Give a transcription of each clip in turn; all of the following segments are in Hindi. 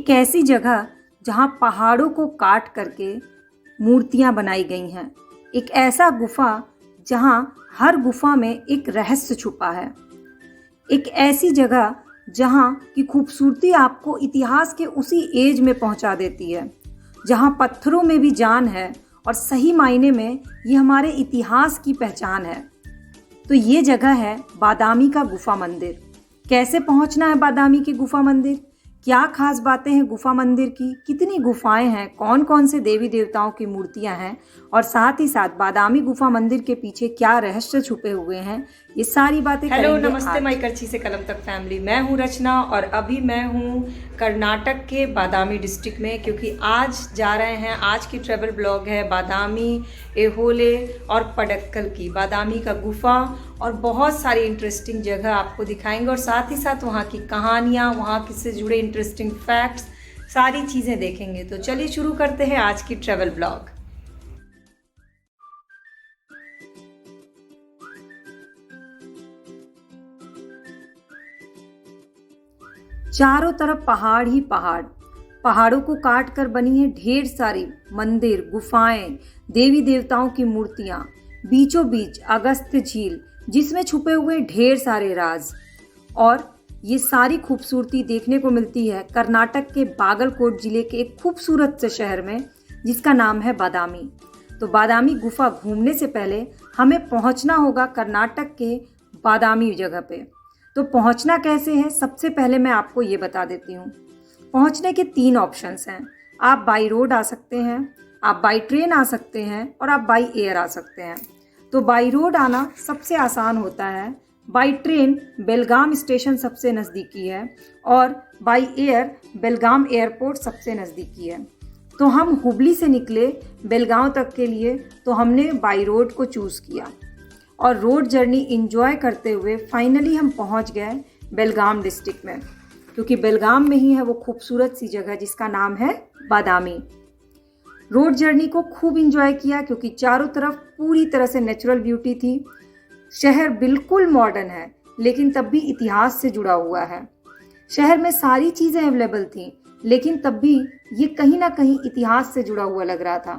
एक ऐसी जगह जहाँ पहाड़ों को काट करके मूर्तियाँ बनाई गई हैं। एक ऐसा गुफा जहाँ हर गुफा में एक रहस्य छुपा है। एक ऐसी जगह जहाँ की खूबसूरती आपको इतिहास के उसी एज में पहुँचा देती है, जहाँ पत्थरों में भी जान है और सही मायने में ये हमारे इतिहास की पहचान है। तो ये जगह है बादामी का गुफा मंदिर। कैसे पहुँचना है बादामी के गुफा मंदिर? क्या खास बातें हैं गुफा मंदिर की? कितनी गुफाएं हैं? कौन कौन से देवी देवताओं की मूर्तियां हैं? और साथ ही साथ बादामी गुफा मंदिर के पीछे क्या रहस्य छुपे हुए हैं? ये सारी बातें हेलो नमस्ते माई करछी से कलम तक फैमिली। मैं हूँ रचना और अभी मैं हूँ कर्नाटक के बादामी डिस्ट्रिक्ट में, क्योंकि आज जा रहे हैं, आज की ट्रैवल ब्लॉग है बादामी, ऐहोले और पडक्कल की। बादामी का गुफा और बहुत सारी इंटरेस्टिंग जगह आपको दिखाएंगे और साथ ही साथ वहाँ की कहानियाँ, वहाँ से जुड़े इंटरेस्टिंग फैक्ट्स, सारी चीज़ें देखेंगे। तो चलिए शुरू करते हैं आज की ट्रैवल ब्लॉग। चारों तरफ पहाड़ ही पहाड़, पहाड़ों को काट कर बनी है ढेर सारी मंदिर, गुफाएं, देवी देवताओं की मूर्तियां, बीचों बीच अगस्त्य झील जिसमें छुपे हुए ढेर सारे राज। और ये सारी खूबसूरती देखने को मिलती है कर्नाटक के बागलकोट जिले के एक खूबसूरत से शहर में जिसका नाम है बादामी। तो बादामी गुफा घूमने से पहले हमें पहुंचना होगा कर्नाटक के बादामी जगह पे। तो पहुंचना कैसे है, सबसे पहले मैं आपको ये बता देती हूँ। पहुंचने के 3 ऑप्शंस हैं। आप बाई रोड आ सकते हैं, आप बाई ट्रेन आ सकते हैं और आप बाई एयर आ सकते हैं। तो बाई रोड आना सबसे आसान होता है। बाई ट्रेन बेलगाम स्टेशन सबसे नज़दीकी है और बाई एयर बेलगाम एयरपोर्ट सबसे नज़दीकी है। तो हम हुबली से निकले बेलगांव तक के लिए, तो हमने बाई रोड को चूज़ किया और रोड जर्नी इंजॉय करते हुए फाइनली हम पहुंच गए बेलगाम डिस्ट्रिक्ट में, क्योंकि बेलगाम में ही है वो खूबसूरत सी जगह जिसका नाम है बादामी। रोड जर्नी को खूब इंजॉय किया क्योंकि चारों तरफ पूरी तरह से नेचुरल ब्यूटी थी। शहर बिल्कुल मॉडर्न है लेकिन तब भी इतिहास से जुड़ा हुआ है। शहर में सारी चीज़ें अवेलेबल थीं लेकिन तब भी ये कहीं ना कहीं इतिहास से जुड़ा हुआ लग रहा था।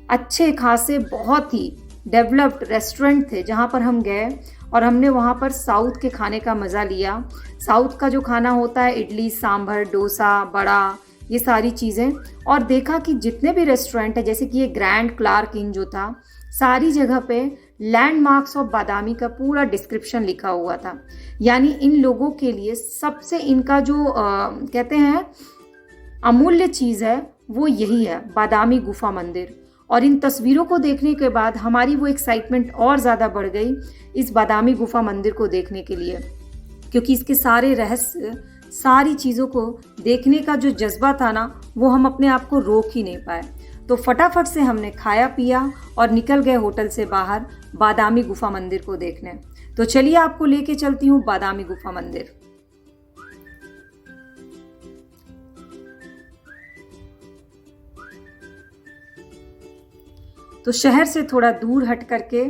अच्छे खासे बहुत ही डेवलप्ड रेस्टोरेंट थे जहाँ पर हम गए और हमने वहाँ पर साउथ के खाने का मज़ा लिया। साउथ का जो खाना होता है, इडली सांभर, डोसा, बड़ा, ये सारी चीज़ें। और देखा कि जितने भी रेस्टोरेंट है, जैसे कि ये ग्रैंड क्लार्क इन जो था, सारी जगह पे लैंडमार्क्स ऑफ बादामी का पूरा डिस्क्रिप्शन लिखा हुआ था। यानी इन लोगों के लिए सबसे इनका जो कहते हैं अमूल्य चीज़ है वो यही है, बादामी गुफा मंदिर। और इन तस्वीरों को देखने के बाद हमारी वो एक्साइटमेंट और ज़्यादा बढ़ गई इस बादामी गुफा मंदिर को देखने के लिए, क्योंकि इसके सारे रहस्य, सारी चीज़ों को देखने का जो जज्बा था ना, वो हम अपने आप को रोक ही नहीं पाए। तो फटाफट से हमने खाया पिया और निकल गए होटल से बाहर बादामी गुफा मंदिर को देखने। तो चलिए आपको लेके चलती हूँ बादामी गुफा मंदिर। तो शहर से थोड़ा दूर हट करके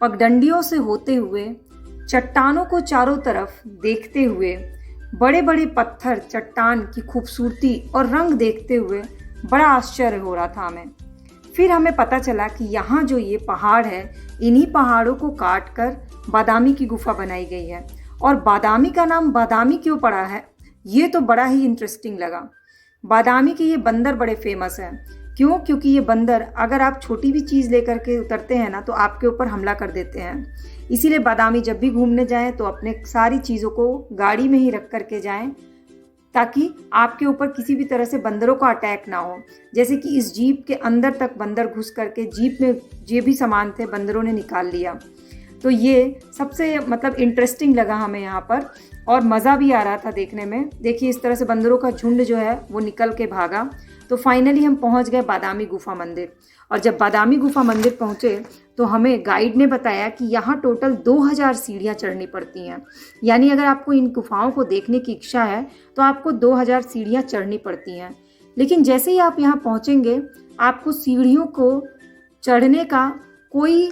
पगडंडियों से होते हुए, चट्टानों को चारों तरफ देखते हुए, बड़े बड़े पत्थर, चट्टान की खूबसूरती और रंग देखते हुए बड़ा आश्चर्य हो रहा था हमें। फिर हमें पता चला कि यहाँ जो ये पहाड़ है, इन्हीं पहाड़ों को काट कर बादामी की गुफा बनाई गई है। और बादामी का नाम बादामी क्यों पड़ा है, ये तो बड़ा ही इंटरेस्टिंग लगा। बादामी के ये बंदर बड़े फेमस हैं। क्यों? क्योंकि ये बंदर अगर आप छोटी भी चीज़ लेकर के उतरते हैं ना, तो आपके ऊपर हमला कर देते हैं। इसीलिए बादामी जब भी घूमने जाएं तो अपने सारी चीज़ों को गाड़ी में ही रख करके जाएं, ताकि आपके ऊपर किसी भी तरह से बंदरों का अटैक ना हो। जैसे कि इस जीप के अंदर तक बंदर घुस करके जीप में जो भी सामान थे बंदरों ने निकाल लिया। तो ये सबसे मतलब इंटरेस्टिंग लगा हमें यहाँ पर और मज़ा भी आ रहा था देखने में। देखिए इस तरह से बंदरों का झुंड जो है वो निकल के भागा। तो फाइनली हम पहुंच गए बादामी गुफा मंदिर। और जब बादामी गुफा मंदिर पहुंचे तो हमें गाइड ने बताया कि यहाँ टोटल 2000 सीढ़ियाँ चढ़नी पड़ती हैं। यानी अगर आपको इन गुफाओं को देखने की इच्छा है तो आपको 2000 सीढ़ियाँ चढ़नी पड़ती हैं। लेकिन जैसे ही आप यहाँ पहुँचेंगे आपको सीढ़ियों को चढ़ने का कोई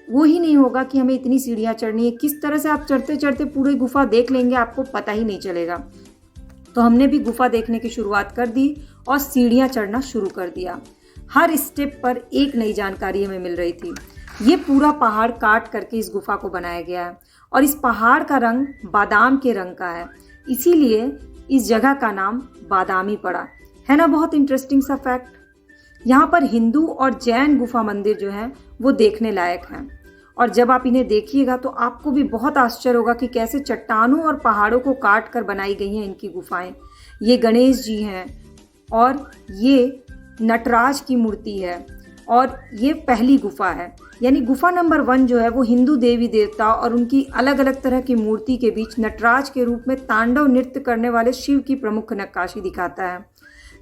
वो ही नहीं होगा कि हमें इतनी सीढ़ियाँ चढ़नी है। किस तरह से आप चढ़ते चढ़ते पूरी गुफा देख लेंगे आपको पता ही नहीं चलेगा। तो हमने भी गुफा देखने की शुरुआत कर दी और सीढ़ियाँ चढ़ना शुरू कर दिया। हर स्टेप पर एक नई जानकारी हमें मिल रही थी। ये पूरा पहाड़ काट करके इस गुफा को बनाया गया है और इस पहाड़ का रंग बादाम के रंग का है, इसीलिए इस जगह का नाम बादामी पड़ा। है ना बहुत इंटरेस्टिंग सा फैक्ट। यहाँ पर हिंदू और जैन गुफा मंदिर जो है वो देखने लायक हैं और जब आप इन्हें देखिएगा तो आपको भी बहुत आश्चर्य होगा कि कैसे चट्टानों और पहाड़ों को काट कर बनाई गई हैं इनकी गुफाएं। ये गणेश जी हैं और ये नटराज की मूर्ति है और ये पहली गुफा है। यानी गुफा नंबर 1 जो है वो हिंदू देवी देवता और उनकी अलग अलग तरह की मूर्ति के बीच नटराज के रूप में तांडव नृत्य करने वाले शिव की प्रमुख नक्काशी दिखाता है।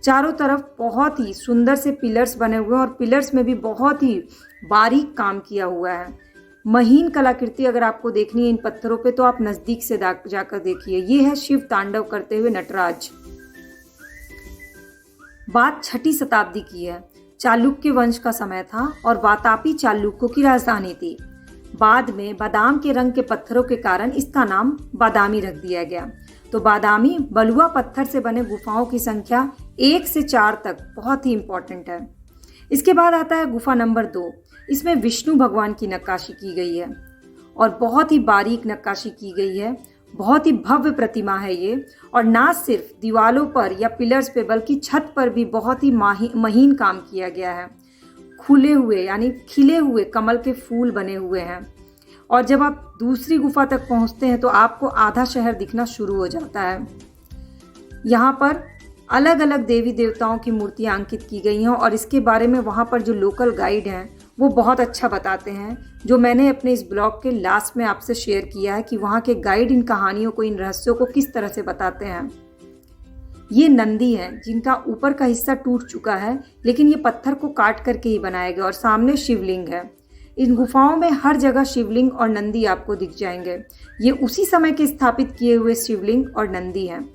चारों तरफ बहुत ही सुंदर से पिलर्स बने हुए हैं और पिलर्स में भी बहुत ही बारीक काम किया हुआ है। महीन कलाकृति अगर आपको देखनी है इन पत्थरों पे तो आप नज़दीक से जाकर देखिए। ये है शिव तांडव करते हुए नटराज। बात 6ठी शताब्दी की है। चालुक्य वंश का समय था और वातापी चालुक्यों की राजधानी थी। बाद में बादाम के रंग के पत्थरों के कारण इसका नाम बादामी रख दिया गया। तो बादामी बलुआ पत्थर से बने गुफाओं की संख्या 1 से 4 तक बहुत ही इंपॉर्टेंट है। इसके बाद आता है गुफा नंबर 2। इसमें विष्णु भगवान की नक्काशी की गई है और बहुत ही बारीक नक्काशी की गई है। बहुत ही भव्य प्रतिमा है ये और ना सिर्फ दीवारों पर या पिलर्स पे बल्कि छत पर भी बहुत ही महीन काम किया गया है। खुले हुए यानी खिले हुए कमल के फूल बने हुए हैं और जब आप दूसरी गुफा तक पहुंचते हैं तो आपको आधा शहर दिखना शुरू हो जाता है। यहाँ पर अलग अलग देवी देवताओं की मूर्तियाँ अंकित की गई हैं और इसके बारे में वहाँ पर जो लोकल गाइड हैं वो बहुत अच्छा बताते हैं, जो मैंने अपने इस ब्लॉग के लास्ट में आपसे शेयर किया है कि वहाँ के गाइड इन कहानियों को, इन रहस्यों को किस तरह से बताते हैं। ये नंदी हैं जिनका ऊपर का हिस्सा टूट चुका है लेकिन ये पत्थर को काट करके ही बनाया गया और सामने शिवलिंग है। इन गुफाओं में हर जगह शिवलिंग और नंदी आपको दिख जाएंगे। ये उसी समय के स्थापित किए हुए शिवलिंग और नंदी हैं।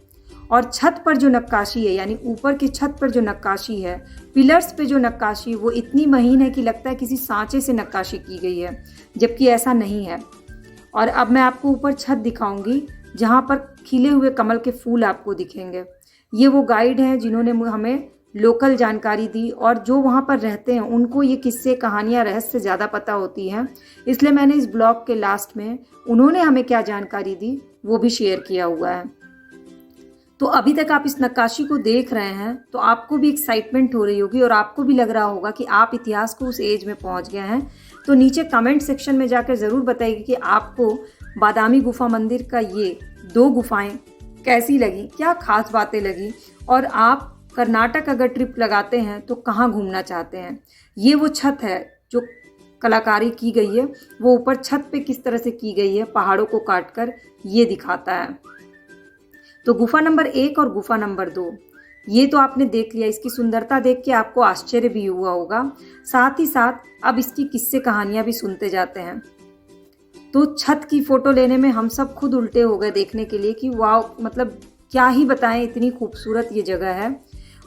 और छत पर जो नक्काशी है यानी ऊपर की छत पर जो नक्काशी है, पिलर्स पे जो नक्काशी, वो इतनी महीन है कि लगता है किसी सांचे से नक्काशी की गई है, जबकि ऐसा नहीं है। और अब मैं आपको ऊपर छत दिखाऊंगी जहाँ पर खिले हुए कमल के फूल आपको दिखेंगे। ये वो गाइड हैं जिन्होंने हमें लोकल जानकारी दी और जो वहाँ पर रहते हैं उनको ये किस्से, कहानियाँ, रहस्य ज़्यादा पता होती हैं, इसलिए मैंने इस ब्लॉग के लास्ट में उन्होंने हमें क्या जानकारी दी वो भी शेयर किया हुआ है। तो अभी तक आप इस नक्काशी को देख रहे हैं तो आपको भी एक्साइटमेंट हो रही होगी और आपको भी लग रहा होगा कि आप इतिहास को उस एज में पहुंच गए हैं। तो नीचे कमेंट सेक्शन में जाकर ज़रूर बताइए कि आपको बादामी गुफा मंदिर का ये 2 गुफाएं कैसी लगी, क्या खास बातें लगी और आप कर्नाटक अगर ट्रिप लगाते हैं तो कहाँ घूमना चाहते हैं। ये वो छत है जो कलाकारी की गई है, वो ऊपर छत पे किस तरह से की गई है पहाड़ों को काट कर, ये दिखाता है। तो गुफा नंबर 1 और गुफा नंबर 2 ये तो आपने देख लिया। इसकी सुंदरता देख के आपको आश्चर्य भी हुआ होगा, साथ ही साथ अब इसकी किस्से कहानियाँ भी सुनते जाते हैं। तो छत की फ़ोटो लेने में हम सब खुद उल्टे हो गए देखने के लिए कि वाह, मतलब क्या ही बताएं, इतनी खूबसूरत ये जगह है।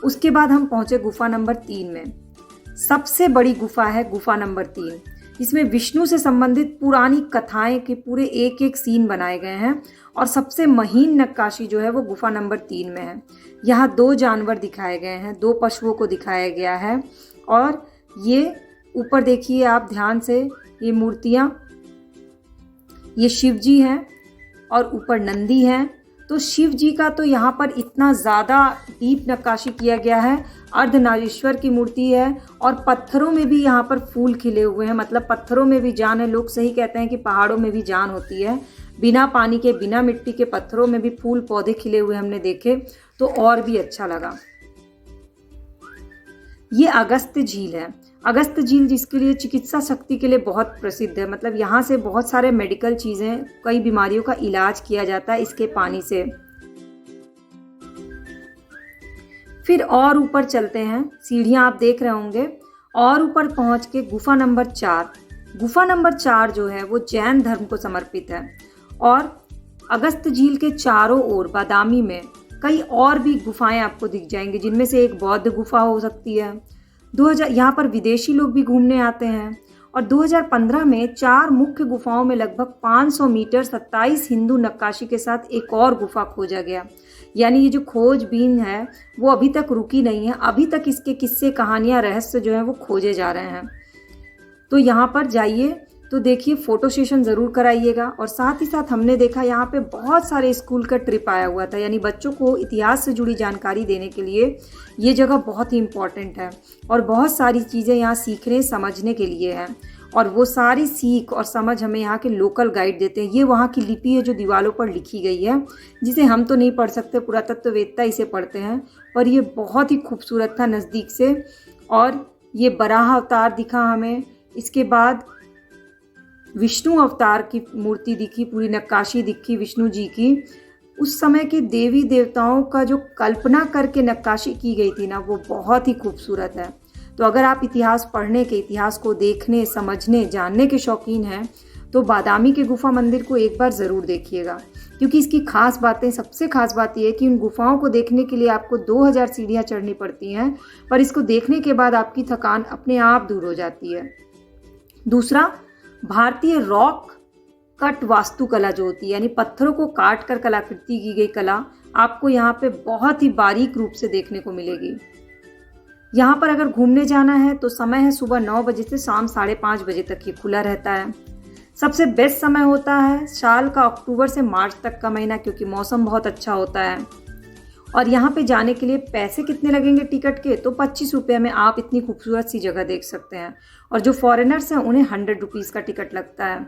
उसके बाद हम पहुँचे गुफा नंबर 3 में। सबसे बड़ी गुफा है गुफा नंबर 3। इसमें विष्णु से संबंधित पुरानी कथाएं के पूरे एक एक सीन बनाए गए हैं और सबसे महीन नक्काशी जो है वो गुफा नंबर 3 में है। यहाँ 2 जानवर दिखाए गए हैं, 2 पशुओं को दिखाया गया है और ये ऊपर देखिए आप ध्यान से, ये मूर्तियाँ, ये शिव जी हैं और ऊपर नंदी हैं। तो शिव जी का तो यहाँ पर इतना ज़्यादा डीप नक्काशी किया गया है। अर्धनारीश्वर की मूर्ति है और पत्थरों में भी यहाँ पर फूल खिले हुए हैं, मतलब पत्थरों में भी जान है। लोग सही कहते हैं कि पहाड़ों में भी जान होती है। बिना पानी के, बिना मिट्टी के पत्थरों में भी फूल पौधे खिले हुए हमने देखे तो और भी अच्छा लगा। ये अगस्त्य झील है। अगस्त्य झील जिसके लिए चिकित्सा शक्ति के लिए बहुत प्रसिद्ध है, मतलब यहाँ से बहुत सारे मेडिकल चीज़ें, कई बीमारियों का इलाज किया जाता है इसके पानी से। फिर और ऊपर चलते हैं, सीढ़ियाँ आप देख रहे होंगे, और ऊपर पहुँच के गुफा नंबर 4। गुफा नंबर 4 जो है वो जैन धर्म को समर्पित है और अगस्त्य झील के चारों ओर बादामी में कई और भी गुफाएं आपको दिख जाएंगी, जिनमें से एक बौद्ध गुफा हो सकती है। 2000 यहाँ पर विदेशी लोग भी घूमने आते हैं और 2015 में 4 मुख्य गुफाओं में लगभग 500 मीटर 27 हिंदू नक्काशी के साथ एक और गुफा खोजा गया। यानी ये जो खोजबीन है वो अभी तक रुकी नहीं है, अभी तक इसके किस्से, कहानियाँ, रहस्य जो हैं वो खोजे जा रहे हैं। तो यहाँ पर जाइए तो देखिए, फ़ोटो सेशन ज़रूर कराइएगा। और साथ ही साथ हमने देखा यहाँ पे बहुत सारे स्कूल का ट्रिप आया हुआ था, यानी बच्चों को इतिहास से जुड़ी जानकारी देने के लिए ये जगह बहुत ही इम्पॉर्टेंट है और बहुत सारी चीज़ें यहाँ सीखने समझने के लिए हैं। और वो सारी सीख और समझ हमें यहाँ के लोकल गाइड देते हैं। ये वहाँ की लिपि है जो दीवारों पर लिखी गई है, जिसे हम तो नहीं पढ़ सकते, पुरातत्ववेत्ता इसे पढ़ते हैं। पर ये बहुत ही खूबसूरत था नज़दीक से। और ये बराह अवतार दिखा हमें, इसके बाद विष्णु अवतार की मूर्ति दिखी, पूरी नक्काशी दिखी विष्णु जी की। उस समय के देवी देवताओं का जो कल्पना करके नक्काशी की गई थी ना, वो बहुत ही खूबसूरत है। तो अगर आप इतिहास पढ़ने के, इतिहास को देखने, समझने, जानने के शौकीन हैं तो बादामी के गुफा मंदिर को एक बार ज़रूर देखिएगा, क्योंकि इसकी खास बातें, सबसे खास बात यह है कि उन गुफाओं को देखने के लिए आपको 2000 सीढ़ियाँ चढ़नी पड़ती हैं, पर इसको देखने के बाद आपकी थकान अपने आप दूर हो जाती है। दूसरा, भारतीय रॉक कट वास्तुकला जो होती है, यानी पत्थरों को काट कर कलाकृति की गई कला, आपको यहाँ पे बहुत ही बारीक रूप से देखने को मिलेगी। यहाँ पर अगर घूमने जाना है तो समय है सुबह 9 बजे से शाम 5:30 बजे तक ये खुला रहता है। सबसे बेस्ट समय होता है साल का अक्टूबर से मार्च तक का महीना, क्योंकि मौसम बहुत अच्छा होता है। और यहाँ पे जाने के लिए पैसे कितने लगेंगे टिकट के, तो 25 रुपये में आप इतनी खूबसूरत सी जगह देख सकते हैं। और जो फॉरेनर्स हैं उन्हें 100 रुपीज़ का टिकट लगता है।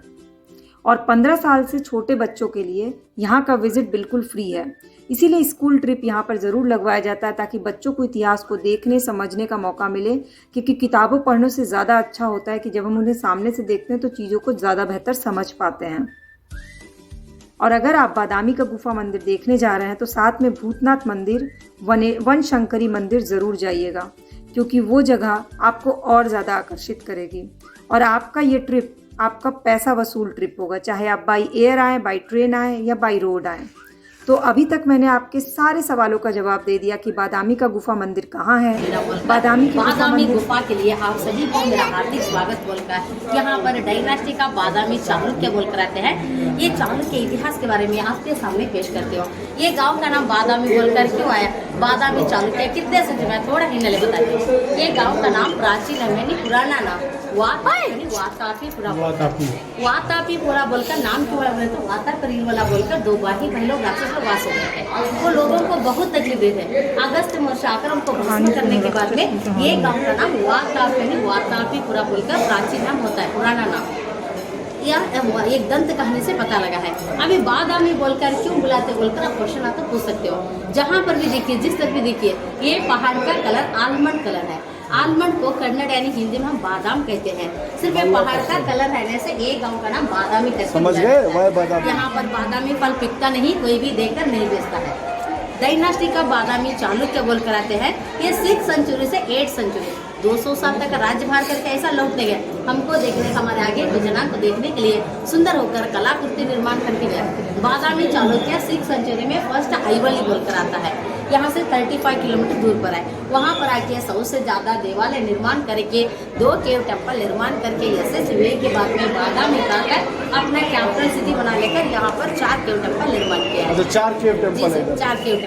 और 15 साल से छोटे बच्चों के लिए यहाँ का विजिट बिल्कुल फ्री है। इसीलिए स्कूल ट्रिप यहाँ पर ज़रूर लगवाया जाता है, ताकि बच्चों को इतिहास को देखने, समझने का मौका मिले। क्योंकि किताबों पढ़ने से ज़्यादा अच्छा होता है कि जब हम उन्हें सामने से देखते हैं तो चीज़ों को ज़्यादा बेहतर समझ पाते हैं। और अगर आप बादामी का गुफा मंदिर देखने जा रहे हैं तो साथ में भूतनाथ मंदिर, वन शंकरी मंदिर ज़रूर जाइएगा, क्योंकि वो जगह आपको और ज़्यादा आकर्षित करेगी। और आपका ये ट्रिप आपका पैसा वसूल ट्रिप होगा, चाहे आप बाई एयर आएँ, बाई ट्रेन आएँ या बाई रोड आएँ। तो अभी तक मैंने आपके सारे सवालों का जवाब दे दिया कि बादामी का गुफा मंदिर कहाँ है। बादामी गुफा के लिए आप सभी को मेरा हार्दिक स्वागत बोलकर यहाँ पर डायनास्टी का बादामी चालुक्य बोलकर आते हैं। ये चालुक्य इतिहास के बारे में आपके सामने पेश करते हो। ये गांव का नाम बादामी बोलकर क्यों आया, बादामी चालुक्य कितने से मैं थोड़ा हिन्नले बताती हूँ। ये गाँव का नाम प्राचीन है, पुराना नाम वातापीपुरा बोलकर नाम क्यों है, तो वातापीर वाला बोलकर 2 बाही लोग राक्षस लोग वास हो गए थे। वो लोगों को बहुत तकलीफ देते थे। अगस्त वर्ष आकर उनको भस्म करने के बाद में ये गांव का नाम वातापीपुरा बोलकर प्राचीन नाम होता है, पुराना नाम। यह एक दंत कहानी से पता लगा है। अभी बादामी बोलकर क्यों बुलाते बोलकर आप क्वेश्चन आता पूछ सकते हो। जहाँ पर भी देखिए, जिस तरफ भी देखिए, ये पहाड़ का कलर आलमंड कलर है। आलमंड को कन्नड़ यानी हिंदी में हम बादाम कहते हैं। सिर्फ पहाड़ का कलर रहने से ये गांव का नाम बादामी कहते हैं। समझ गए? यहाँ पर बादामी फल पिकता नहीं, कोई भी देकर नहीं बेचता है। डायनास्टी का बादामी चालुक्य बोल कर आते हैं। ये 6th सेंचुरी से 8th सेंचुरी 200 साल तक राज्यभार करके ऐसा लौटने गए। हमको देखने हमारे आगे गुजरात को देखने के लिए सुंदर होकर कलाकृति निर्माण करके गया। बादामी चालुक्य 6th सेंचुरी में फर्स्ट आईवली बोलकर आता है। यहाँ से 35 किलोमीटर दूर पर है। वहाँ पर आके 100 से ज़्यादा देवालय निर्माण करके 2 केव टेम्पल निर्माण करके यशस्वी के बाद में बादामी का अपना कैपिटल सिटी बना लेकर यहाँ पर 4 केव टेम्पल निर्माण किया है। 4 केव टेम्पल है। 4 केव